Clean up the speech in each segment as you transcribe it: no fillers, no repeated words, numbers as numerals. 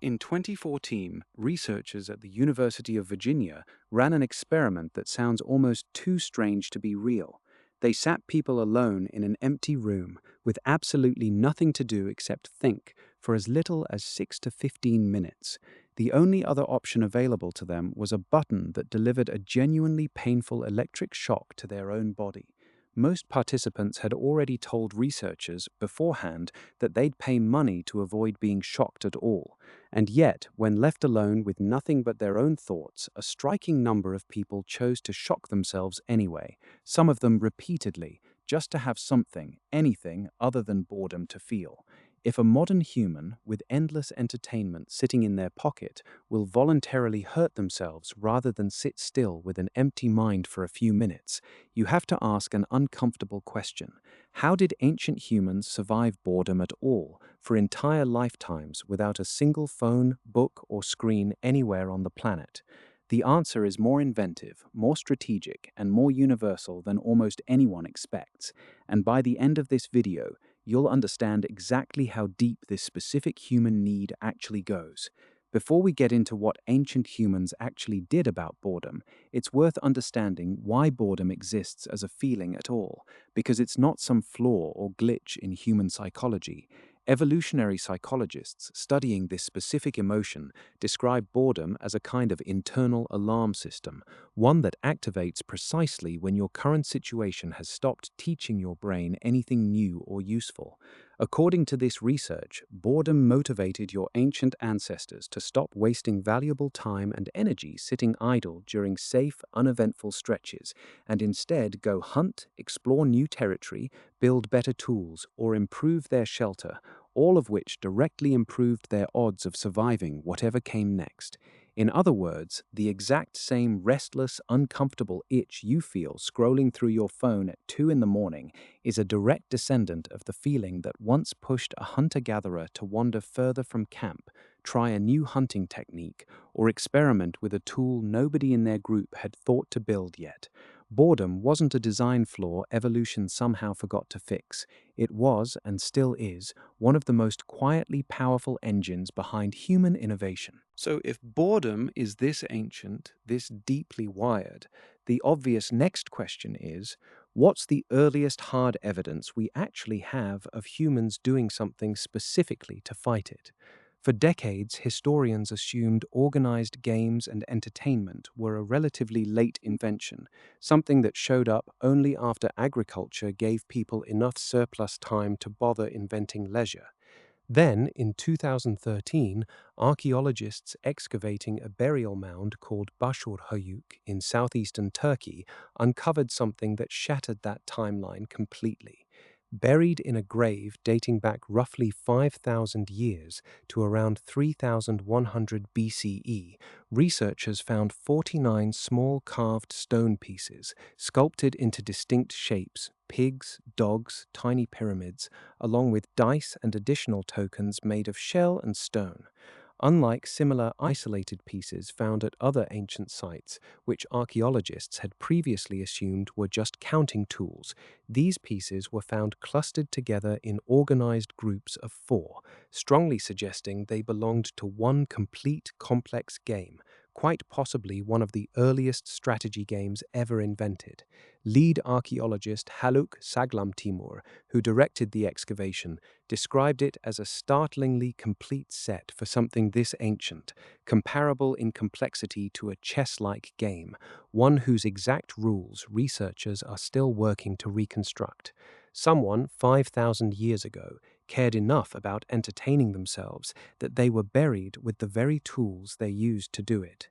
In 2014, researchers at the University of Virginia ran an experiment that sounds almost too strange to be real. They sat people alone in an empty room with absolutely nothing to do except think for as little as 6 to 15 minutes. The only other option available to them was a button that delivered a genuinely painful electric shock to their own body. Most participants had already told researchers beforehand that they'd pay money to avoid being shocked at all. And yet, when left alone with nothing but their own thoughts, a striking number of people chose to shock themselves anyway, some of them repeatedly, just to have something, anything other than boredom to feel. If a modern human, with endless entertainment sitting in their pocket, will voluntarily hurt themselves rather than sit still with an empty mind for a few minutes, you have to ask an uncomfortable question. How did ancient humans survive boredom at all, for entire lifetimes, without a single phone, book, or screen anywhere on the planet? The answer is more inventive, more strategic, and more universal than almost anyone expects. And by the end of this video, you'll understand exactly how deep this specific human need actually goes. Before we get into what ancient humans actually did about boredom, it's worth understanding why boredom exists as a feeling at all, because it's not some flaw or glitch in human psychology. Evolutionary psychologists studying this specific emotion describe boredom as a kind of internal alarm system, one that activates precisely when your current situation has stopped teaching your brain anything new or useful. According to this research, boredom motivated your ancient ancestors to stop wasting valuable time and energy sitting idle during safe, uneventful stretches, and instead go hunt, explore new territory, build better tools, or improve their shelter, all of which directly improved their odds of surviving whatever came next. In other words, the exact same restless, uncomfortable itch you feel scrolling through your phone at 2 in the morning is a direct descendant of the feeling that once pushed a hunter-gatherer to wander further from camp, try a new hunting technique, or experiment with a tool nobody in their group had thought to build yet. Boredom wasn't a design flaw evolution somehow forgot to fix. It was, and still is, one of the most quietly powerful engines behind human innovation. So if boredom is this ancient, this deeply wired, the obvious next question is, what's the earliest hard evidence we actually have of humans doing something specifically to fight it? For decades, historians assumed organized games and entertainment were a relatively late invention, something that showed up only after agriculture gave people enough surplus time to bother inventing leisure. Then, in 2013, archaeologists excavating a burial mound called Başur Höyük in southeastern Turkey uncovered something that shattered that timeline completely. Buried in a grave dating back roughly 5,000 years to around 3,100 BCE, researchers found 49 small carved stone pieces sculpted into distinct shapes: pigs, dogs, tiny pyramids, along with dice and additional tokens made of shell and stone. Unlike similar isolated pieces found at other ancient sites, which archaeologists had previously assumed were just counting tools, these pieces were found clustered together in organized groups of 4, strongly suggesting they belonged to one complete complex game, quite possibly one of the earliest strategy games ever invented. Lead archaeologist Haluk Saglam-Timur, who directed the excavation, described it as a startlingly complete set for something this ancient, comparable in complexity to a chess-like game, one whose exact rules researchers are still working to reconstruct. Someone, 5,000 years ago, cared enough about entertaining themselves that they were buried with the very tools they used to do it.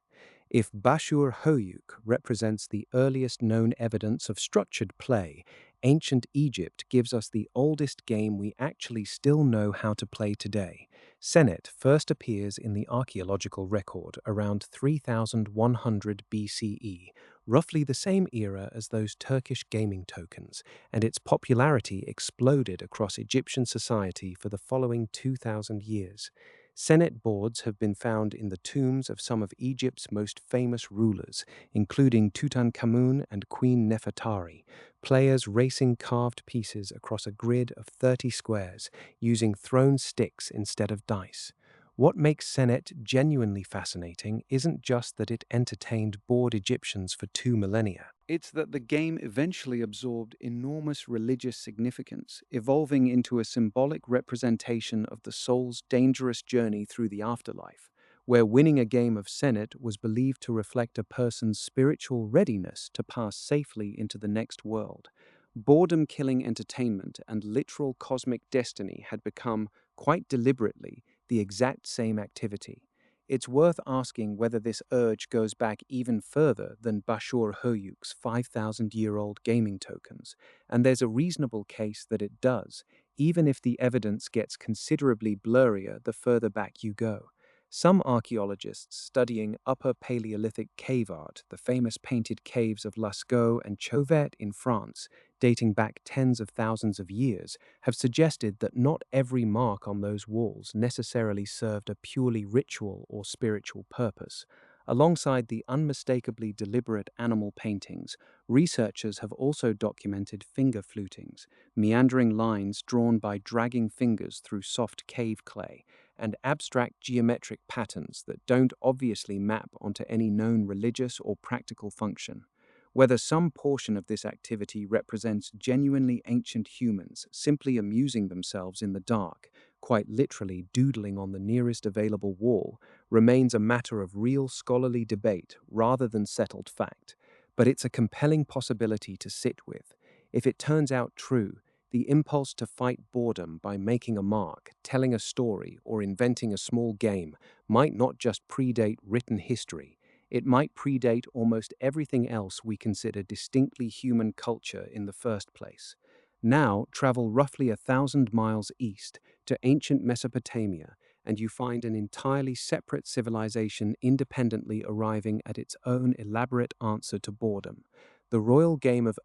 If Başur Höyük represents the earliest known evidence of structured play, ancient Egypt gives us the oldest game we actually still know how to play today. Senet first appears in the archaeological record around 3100 BCE, roughly the same era as those Turkish gaming tokens, and its popularity exploded across Egyptian society for the following 2,000 years. Senet boards have been found in the tombs of some of Egypt's most famous rulers, including Tutankhamun and Queen Nefertari, players racing carved pieces across a grid of 30 squares, using thrown sticks instead of dice. What makes Senet genuinely fascinating isn't just that it entertained bored Egyptians for 2 millennia. It's that the game eventually absorbed enormous religious significance, evolving into a symbolic representation of the soul's dangerous journey through the afterlife, where winning a game of Senet was believed to reflect a person's spiritual readiness to pass safely into the next world. Boredom-killing entertainment and literal cosmic destiny had become, quite deliberately, the exact same activity. It's worth asking whether this urge goes back even further than Başur Höyük's 5,000-year-old gaming tokens, and there's a reasonable case that it does, even if the evidence gets considerably blurrier the further back you go. Some archaeologists studying Upper Paleolithic cave art, the famous painted caves of Lascaux and Chauvet in France, dating back tens of thousands of years, have suggested that not every mark on those walls necessarily served a purely ritual or spiritual purpose. Alongside the unmistakably deliberate animal paintings, researchers have also documented finger flutings, meandering lines drawn by dragging fingers through soft cave clay, and abstract geometric patterns that don't obviously map onto any known religious or practical function. Whether some portion of this activity represents genuinely ancient humans simply amusing themselves in the dark, quite literally doodling on the nearest available wall, remains a matter of real scholarly debate rather than settled fact. But it's a compelling possibility to sit with. If it turns out true, the impulse to fight boredom by making a mark, telling a story, or inventing a small game might not just predate written history. It might predate almost everything else we consider distinctly human culture in the first place. Now, travel roughly 1,000 miles east to ancient Mesopotamia, and you find an entirely separate civilization independently arriving at its own elaborate answer to boredom. The royal game of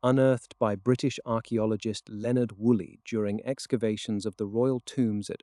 unearthed by British archaeologist Leonard Woolley during excavations of the royal tombs at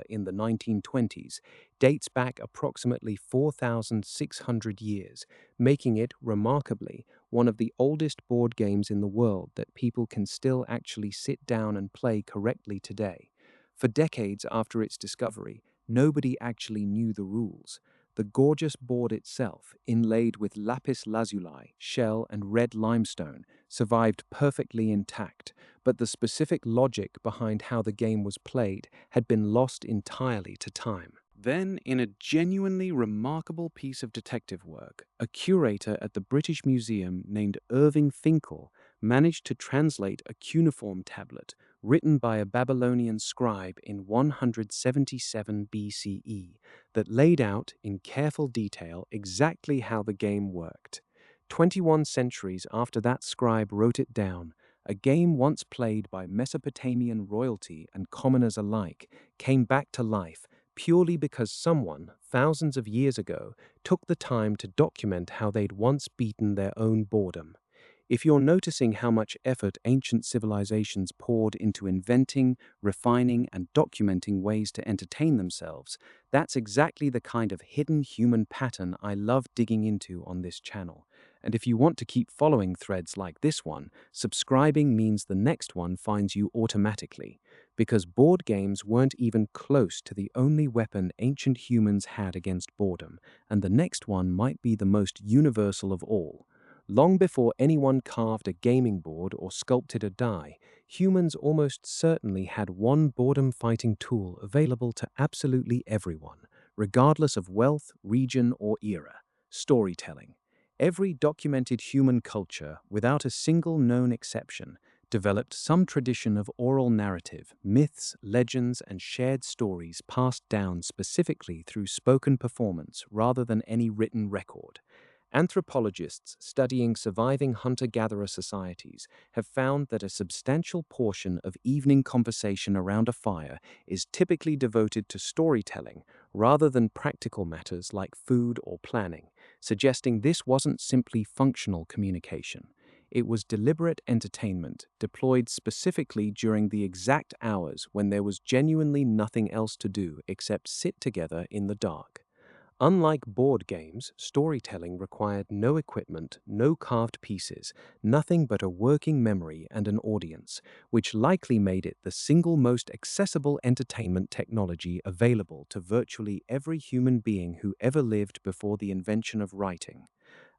in the 1920s, dates back approximately 4,600 years, making it, remarkably, one of the oldest board games in the world that people can still actually sit down and play correctly today. For decades after its discovery, nobody actually knew the rules. The gorgeous board itself, inlaid with lapis lazuli, shell, and red limestone, survived perfectly intact, but the specific logic behind how the game was played had been lost entirely to time. Then, in a genuinely remarkable piece of detective work, a curator at the British Museum named Irving Finkel managed to translate a cuneiform tablet written by a Babylonian scribe in 177 BCE that laid out in careful detail exactly how the game worked. 21 centuries after that scribe wrote it down, a game once played by Mesopotamian royalty and commoners alike came back to life purely because someone, thousands of years ago, took the time to document how they'd once beaten their own boredom. If you're noticing how much effort ancient civilizations poured into inventing, refining, and documenting ways to entertain themselves, that's exactly the kind of hidden human pattern I love digging into on this channel. And if you want to keep following threads like this one, subscribing means the next one finds you automatically, because board games weren't even close to the only weapon ancient humans had against boredom, and the next one might be the most universal of all. Long before anyone carved a gaming board or sculpted a die, humans almost certainly had one boredom-fighting tool available to absolutely everyone, regardless of wealth, region, or era: storytelling. Every documented human culture, without a single known exception, developed some tradition of oral narrative, myths, legends, and shared stories passed down specifically through spoken performance rather than any written record. Anthropologists studying surviving hunter-gatherer societies have found that a substantial portion of evening conversation around a fire is typically devoted to storytelling rather than practical matters like food or planning, suggesting this wasn't simply functional communication. It was deliberate entertainment deployed specifically during the exact hours when there was genuinely nothing else to do except sit together in the dark. Unlike board games, storytelling required no equipment, no carved pieces, nothing but a working memory and an audience, which likely made it the single most accessible entertainment technology available to virtually every human being who ever lived before the invention of writing.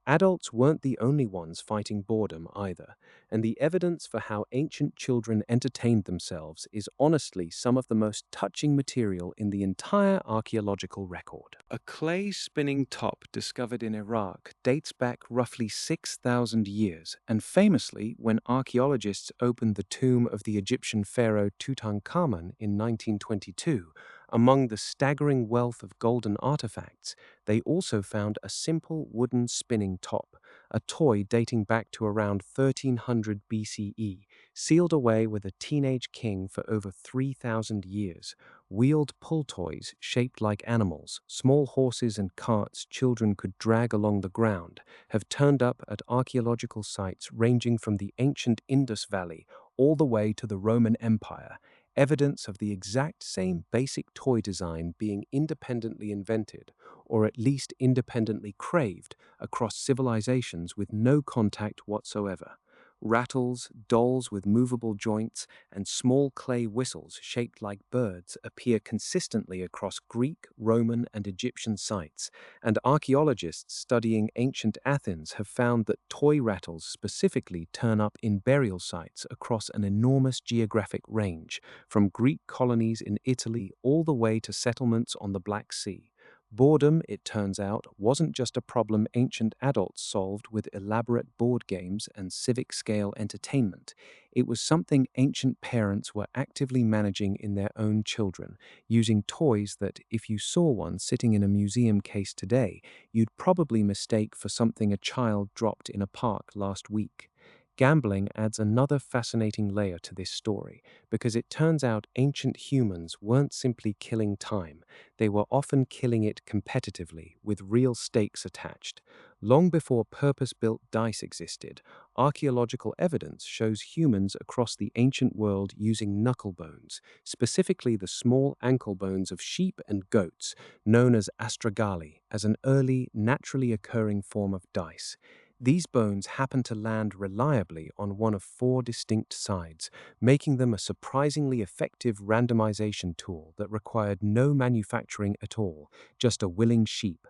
Adults weren't the only ones fighting boredom either, and the evidence for how ancient children entertained themselves is honestly some of the most touching material in the entire archaeological record. A clay spinning top discovered in Iraq dates back roughly 6,000 years, and famously, when archaeologists opened the tomb of the Egyptian pharaoh Tutankhamun in 1922, among the staggering wealth of golden artifacts, they also found a simple wooden spinning top, a toy dating back to around 1300 BCE, sealed away with a teenage king for over 3,000 years. Wheeled pull toys shaped like animals, small horses and carts children could drag along the ground, have turned up at archaeological sites ranging from the ancient Indus Valley all the way to the Roman Empire, evidence of the exact same basic toy design being independently invented, or at least independently craved, across civilizations with no contact whatsoever. Rattles, dolls with movable joints, and small clay whistles shaped like birds appear consistently across Greek, Roman, and Egyptian sites, and archaeologists studying ancient Athens have found that toy rattles specifically turn up in burial sites across an enormous geographic range, from Greek colonies in Italy all the way to settlements on the Black Sea. Boredom, it turns out, wasn't just a problem ancient adults solved with elaborate board games and civic-scale entertainment. It was something ancient parents were actively managing in their own children, using toys that, if you saw one sitting in a museum case today, you'd probably mistake for something a child dropped in a park last week. Gambling adds another fascinating layer to this story, because it turns out ancient humans weren't simply killing time, they were often killing it competitively, with real stakes attached. Long before purpose-built dice existed, archaeological evidence shows humans across the ancient world using knucklebones, specifically the small ankle bones of sheep and goats, known as astragali, as an early, naturally occurring form of dice. These bones happen to land reliably on one of four distinct sides, making them a surprisingly effective randomization tool that required no manufacturing at all, just a willing sheep.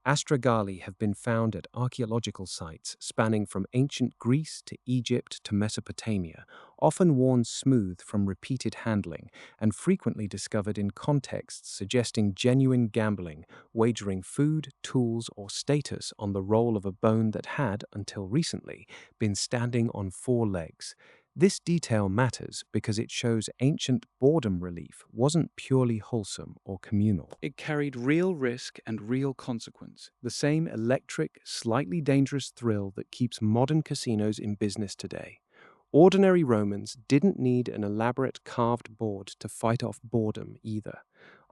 Astragali have been found at archaeological sites spanning from ancient Greece to Egypt to Mesopotamia, often worn smooth from repeated handling, and frequently discovered in contexts suggesting genuine gambling, wagering food, tools, or status on the roll of a bone that had, until recently, been standing on four legs. This detail matters because it shows ancient boredom relief wasn't purely wholesome or communal. It carried real risk and real consequence, the same electric, slightly dangerous thrill that keeps modern casinos in business today. Ordinary Romans didn't need an elaborate carved board to fight off boredom either.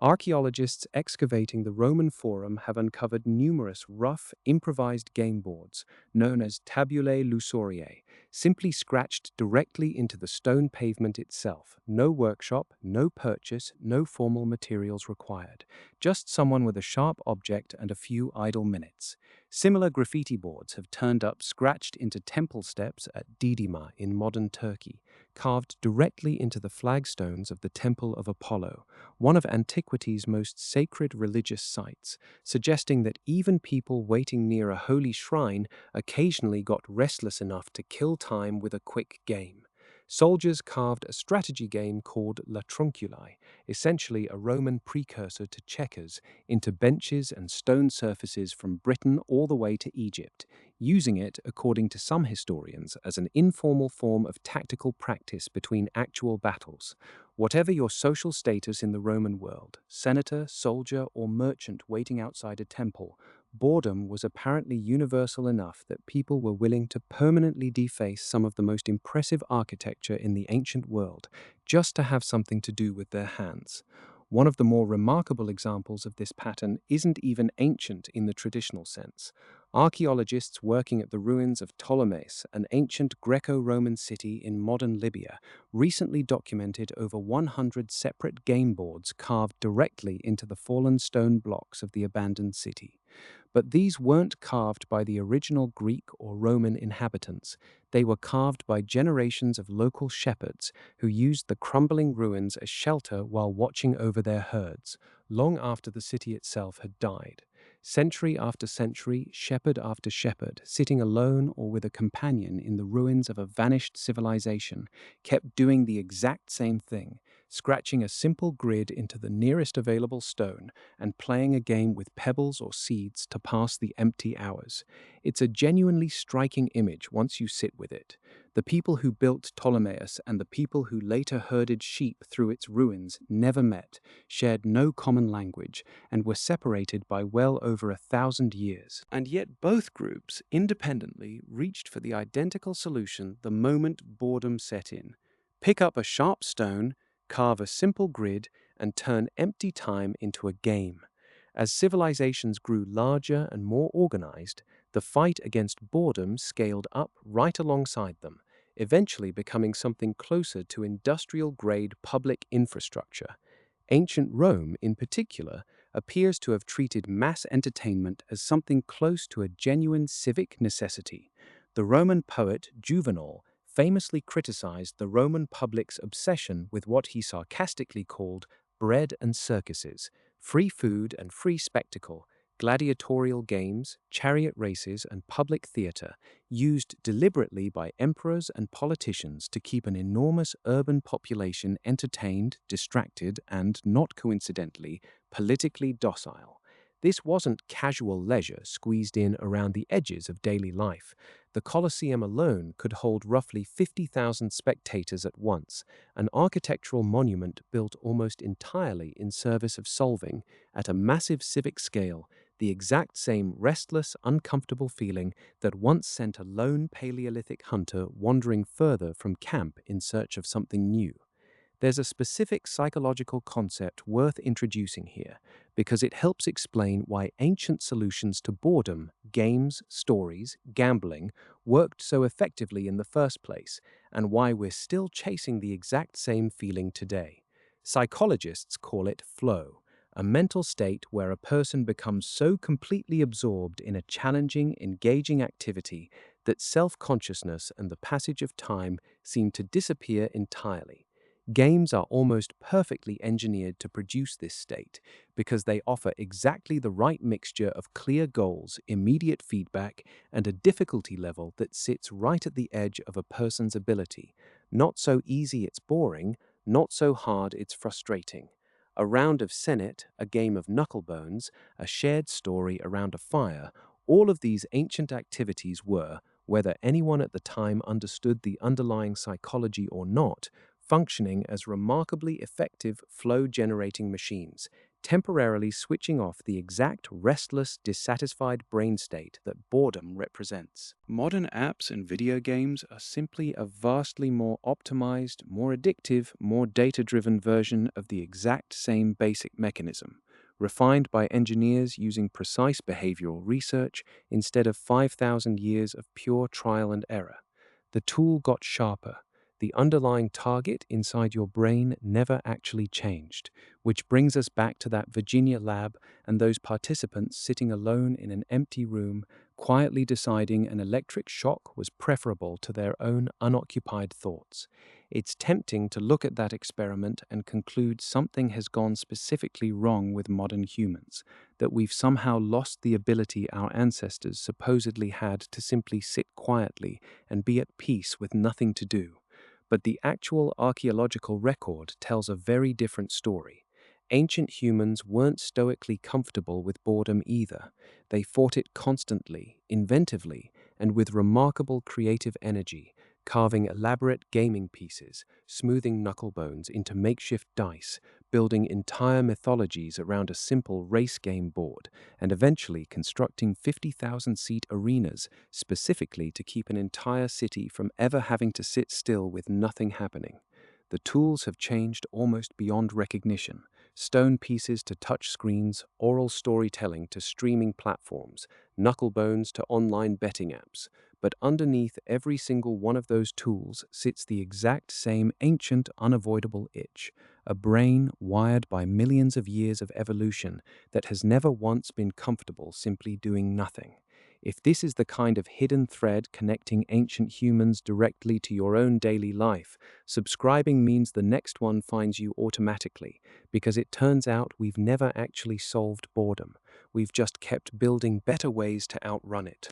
Archaeologists excavating the Roman Forum have uncovered numerous rough, improvised game boards, known as tabulae lusoriae, simply scratched directly into the stone pavement itself. No workshop, no purchase, no formal materials required. Just someone with a sharp object and a few idle minutes. Similar graffiti boards have turned up scratched into temple steps at Didyma in modern Turkey, carved directly into the flagstones of the Temple of Apollo, one of antiquity's most sacred religious sites, suggesting that even people waiting near a holy shrine occasionally got restless enough to kill time with a quick game. Soldiers carved a strategy game called La Trunculi, essentially a Roman precursor to checkers, into benches and stone surfaces from Britain all the way to Egypt, using it, according to some historians, as an informal form of tactical practice between actual battles. Whatever your social status in the Roman world, senator, soldier, or merchant waiting outside a temple, boredom was apparently universal enough that people were willing to permanently deface some of the most impressive architecture in the ancient world, just to have something to do with their hands. One of the more remarkable examples of this pattern isn't even ancient in the traditional sense. Archaeologists working at the ruins of Ptolemais, an ancient Greco-Roman city in modern Libya, recently documented over 100 separate game boards carved directly into the fallen stone blocks of the abandoned city. But these weren't carved by the original Greek or Roman inhabitants. They were carved by generations of local shepherds who used the crumbling ruins as shelter while watching over their herds, long after the city itself had died. Century after century, shepherd after shepherd, sitting alone or with a companion in the ruins of a vanished civilization, kept doing the exact same thing, scratching a simple grid into the nearest available stone and playing a game with pebbles or seeds to pass the empty hours. It's a genuinely striking image once you sit with it. The people who built Ptolemais and the people who later herded sheep through its ruins never met, shared no common language, and were separated by well over 1,000 years. And yet both groups independently reached for the identical solution the moment boredom set in. Pick up a sharp stone, carve a simple grid, and turn empty time into a game. As civilizations grew larger and more organized, the fight against boredom scaled up right alongside them, eventually becoming something closer to industrial-grade public infrastructure. Ancient Rome, in particular, appears to have treated mass entertainment as something close to a genuine civic necessity. The Roman poet Juvenal famously criticized the Roman public's obsession with what he sarcastically called bread and circuses, free food and free spectacle, gladiatorial games, chariot races, and public theater, used deliberately by emperors and politicians to keep an enormous urban population entertained, distracted, and, not coincidentally, politically docile. This wasn't casual leisure squeezed in around the edges of daily life. The Colosseum alone could hold roughly 50,000 spectators at once, an architectural monument built almost entirely in service of solving, at a massive civic scale, the exact same restless, uncomfortable feeling that once sent a lone Paleolithic hunter wandering further from camp in search of something new. There's a specific psychological concept worth introducing here, because it helps explain why ancient solutions to boredom, games, stories, gambling, worked so effectively in the first place, and why we're still chasing the exact same feeling today. Psychologists call it flow, a mental state where a person becomes so completely absorbed in a challenging, engaging activity that self-consciousness and the passage of time seem to disappear entirely. Games are almost perfectly engineered to produce this state because they offer exactly the right mixture of clear goals, immediate feedback, and a difficulty level that sits right at the edge of a person's ability. Not so easy it's boring, not so hard it's frustrating. A round of Senet, a game of knucklebones, a shared story around a fire, all of these ancient activities were, whether anyone at the time understood the underlying psychology or not, functioning as remarkably effective flow-generating machines, temporarily switching off the exact restless, dissatisfied brain state that boredom represents. Modern apps and video games are simply a vastly more optimized, more addictive, more data-driven version of the exact same basic mechanism, refined by engineers using precise behavioral research instead of 5,000 years of pure trial and error. The tool got sharper. The underlying target inside your brain never actually changed, which brings us back to that Virginia lab and those participants sitting alone in an empty room, quietly deciding an electric shock was preferable to their own unoccupied thoughts. It's tempting to look at that experiment and conclude something has gone specifically wrong with modern humans, that we've somehow lost the ability our ancestors supposedly had to simply sit quietly and be at peace with nothing to do. But the actual archaeological record tells a very different story. Ancient humans weren't stoically comfortable with boredom either. They fought it constantly, inventively, and with remarkable creative energy, carving elaborate gaming pieces, smoothing knucklebones into makeshift dice, building entire mythologies around a simple race game board, and eventually constructing 50,000-seat arenas specifically to keep an entire city from ever having to sit still with nothing happening. The tools have changed almost beyond recognition. Stone pieces to touch screens, oral storytelling to streaming platforms. knucklebones to online betting apps. But underneath every single one of those tools sits the exact same ancient, unavoidable itch, a brain wired by millions of years of evolution that has never once been comfortable simply doing nothing. If this is the kind of hidden thread connecting ancient humans directly to your own daily life, subscribing means the next one finds you automatically, because it turns out we've never actually solved boredom. We've just kept building better ways to outrun it.